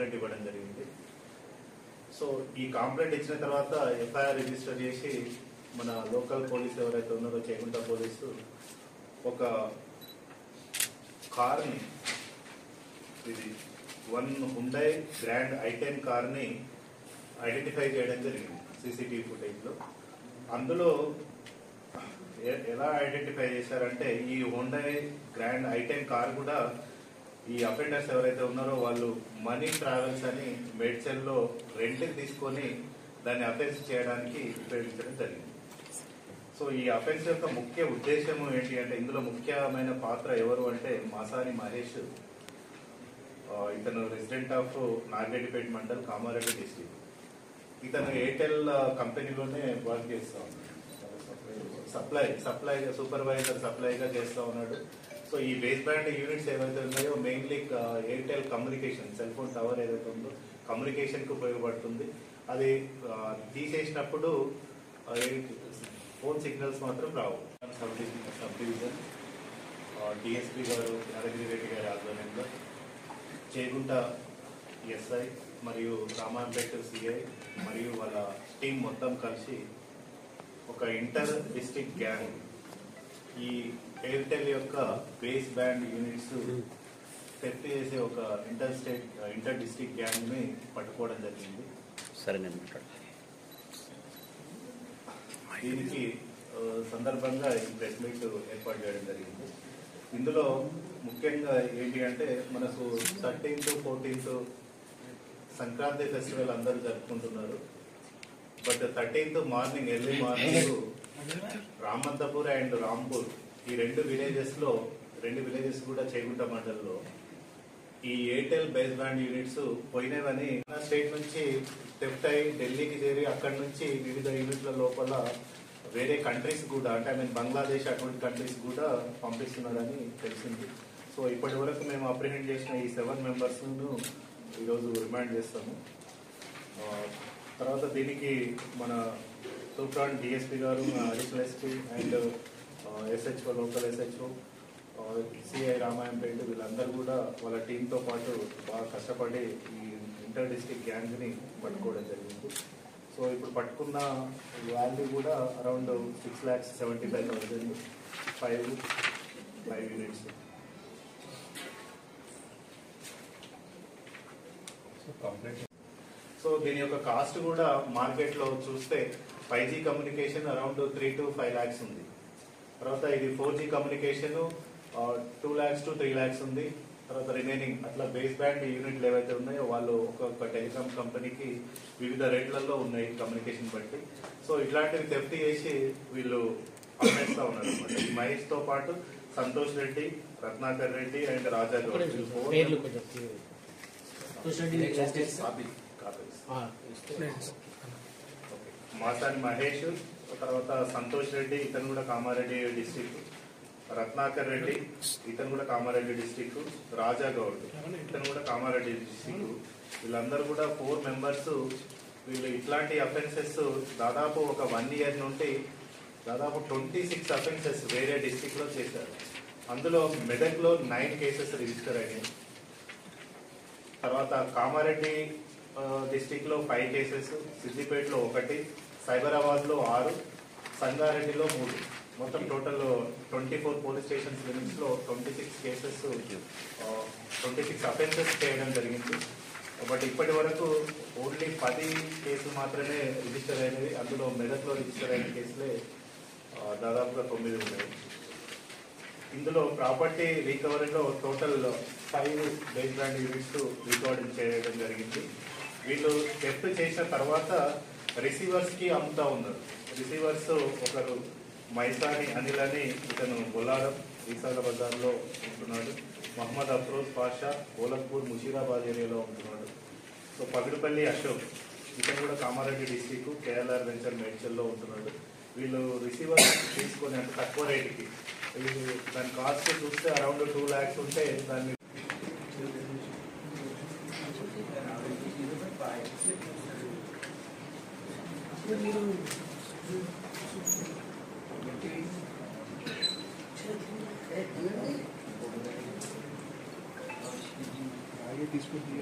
Complaint ఇవ్వడం జరిగింది. So ఈ కాంప్లైంట్ ఇచ్చిన తర్వాత ఎఫ్ఐఆర్ రిజిస్టర్ చేసి మన లోకల్ పోలీసు ఎవరైతే ఉన్నారో చేగుంట పోలీసు ఒక కార్ని, ఇది హుండై గ్రాండ్ i10 కార్ని ఐడెంటిఫై చేయడం జరిగింది సీసీటీవీ ఫుటేజ్లో. అందులో ఎలా ఐడెంటిఫై చేశారంటే ఈ హుండై గ్రాండ్ i10 కార్ కూడా ఈ అఫెండర్స్ ఎవరైతే ఉన్నారో వాళ్ళు మనీ ట్రావెల్స్ అని మేడ్చల్లో రెంట్కి తీసుకొని దాన్ని అఫెన్స్ చేయడానికి ఉపయోగించడం జరిగింది. సో ఈ అఫెన్స్ యొక్క ముఖ్య ఉద్దేశం ఏంటి అంటే ఇందులో ముఖ్యమైన పాత్ర ఎవరు అంటే మాసాని మహేష్. ఇతను resident of Nagireddypet mandal, Kamareddy district. ఇతను ఎయిర్టెల్ కంపెనీలోనే వర్క్ చేస్తా ఉన్నాడు, సప్లై సూపర్వైజర్ సప్లైగా చేస్తా ఉన్నాడు. సో ఈ బేస్ బ్యాండ్ యూనిట్స్ ఏవైతే ఉన్నాయో mainly Airtel communication, cell phone tower ఏదైతే ఉందో కమ్యూనికేషన్ కు ఉపయోగపడుతుంది. అది తీసేసినప్పుడు ఫోన్ సిగ్నల్స్ మాత్రం రావు. సబ్ డివిజన్ డిఎస్పీ గారు యాదగిరి రెడ్డి గారి ఆధ్వర్యంలో చేగుంట ఎస్ఐ మరియు రామాంపేట సిఐ మరియు వాళ్ళ టీం మొత్తం కలిసి ఒక ఇంటర్ డిస్ట్రిక్ట్ గ్యాంగ్, ఈ ఎయిర్టెల్ యొక్క బేస్ బ్యాండ్ యూనిట్స్ సెట్ చేసే ఒక ఇంటర్ డిస్ట్రిక్ట్ గ్యాంగ్ ని పట్టుకోవడం జరిగింది. దీనికి సందర్భంగా ఈ ప్రెస్ మీట్ ఏర్పాటు చేయడం జరిగింది. ఇందులో ముఖ్యంగా ఏంటి అంటే మనకు 13th, 14th సంక్రాంతి ఫెస్టివల్ అందరూ జరుపుకుంటున్నారు. But 13th morning, early morning Ramanthapur and Rampur ఈ రెండు విలేజెస్ కూడా చేగుంట మండలంలో ఈ ఎయిర్టెల్ బేస్ బ్యాండ్ యూనిట్స్ పోయినవని స్టేట్ నుంచి థెఫ్ట్ అయి ఢిల్లీకి చేరి అక్కడి నుంచి వివిధ యూనిట్ల లోపల వేరే కంట్రీస్ కూడా, అంటే బంగ్లాదేశ్ అటువంటి కంట్రీస్ కూడా పంపిస్తున్నారని తెలిసింది. సో ఇప్పటి వరకు మేము అప్రిహెండ్ చేసిన ఈ 7 మెంబర్స్ ఈరోజు రిమాండ్ చేస్తాము. తర్వాత దీనికి మన తూప్రాన్ డిఎస్పీ గారు, additional SP and SHO, local SHO, CI Ramayampet వీళ్ళందరూ కూడా వాళ్ళ టీంతో పాటు బాగా కష్టపడి ఈ ఇంటర్ డిస్ట్రిక్ట్ గ్యాంగ్ ని పట్టుకోవడం జరిగింది. సో ఇప్పుడు పట్టుకున్న వాల్యూ కూడా అరౌండ్ 6,75,000, 5 యూనిట్స్. సో దీని యొక్క కాస్ట్ కూడా మార్కెట్ లో చూస్తే 5G communication around 3 to 5 lakhs ఉంది. తర్వాత ఇది 4G communication 2 lakhs to 3 lakhs ఉంది. తర్వాత రిమైనింగ్ అట్లా బేస్ బ్యాండ్ యూనిట్లు ఏవైతే ఉన్నాయో వాళ్ళు ఒక్కొక్క టెలికాం కంపెనీకి వివిధ రేట్లలో ఉన్నాయి కమ్యూనికేషన్ బట్టి. సో ఇట్లాంటివి థెఫ్ట్ చేసి వీళ్ళు అమ్మేస్తా ఉన్నారు అనమాట. ఈ మహేష్ తో పాటు సంతోష్ రెడ్డి, రత్నాకర్ రెడ్డి అండ్ రాజా గౌడ్, మాసాని మహేష్, తర్వాత సంతోష్ రెడ్డి ఇతను కూడా కామారెడ్డి డిస్ట్రిక్ట్, రత్నాకర్ రెడ్డి ఇతను కూడా కామారెడ్డి డిస్ట్రిక్ట్, రాజా గౌడ్ ఇతను కూడా కామారెడ్డి డిస్ట్రిక్ట్. వీళ్ళందరూ కూడా 4 మెంబర్స్. వీళ్ళు ఇట్లాంటి అఫెన్సెస్ దాదాపు ఒక 1 year నుండి దాదాపు 26 అఫెన్సెస్ వేరే డిస్ట్రిక్ట్ లో చేశారు. అందులో మెదక్ లో 9 కేసెస్ రిజిస్టర్ అయినాయి. తర్వాత కామారెడ్డి డిస్ట్రిక్ట్ లో 5 కేసెస్, సిద్దిపేటలో 1, సైబరాబాద్ లో 6, సంగారెడ్డిలో 3, మొత్తం టోటల్ 24 పోలీస్ స్టేషన్స్ లిమిట్స్ లో 26 కేసెస్, 26 అఫెన్సెస్ చేయడం జరిగింది. బట్ ఇప్పటి వరకు ఓన్లీ 10 కేసులు మాత్రమే రిజిస్టర్ అయినవి. అందులో మెదక్లో రిజిస్టర్ అయిన కేసులే దాదాపుగా 9 ఉన్నాయి. ఇందులో ప్రాపర్టీ రికవరీలో total 5 base band units recording చేయడం జరిగింది. వీళ్ళు థెఫ్ట్ చేసిన తర్వాత రిసీవర్స్ కి అమ్ముతా ఉన్నారు. రిసీవర్స్ ఒకరు మైసాని అనిల్ అని ఇతను బొల్లారం ఈసాల బజార్లో ఉంటున్నాడు. మహమ్మద్ అఫ్రోజ్ పాషా గోలక్పూర్ ముషీరాబాద్ ఏరియాలో ఉంటున్నాడు. సో పగిడిపల్లి అశోక్ ఇతను కూడా కామారెడ్డి డిస్టిక్ కేఎల్ఆర్ వెంచర్ మేడ్చల్లో ఉంటున్నాడు. వీళ్ళు రిసీవర్ తీసుకొని అంటే తక్కువ రేటుకి, దాని కాస్ట్ చూస్తే అరౌండ్ 2 lakhs ఉంటే దాన్ని आगे తీసుకుంది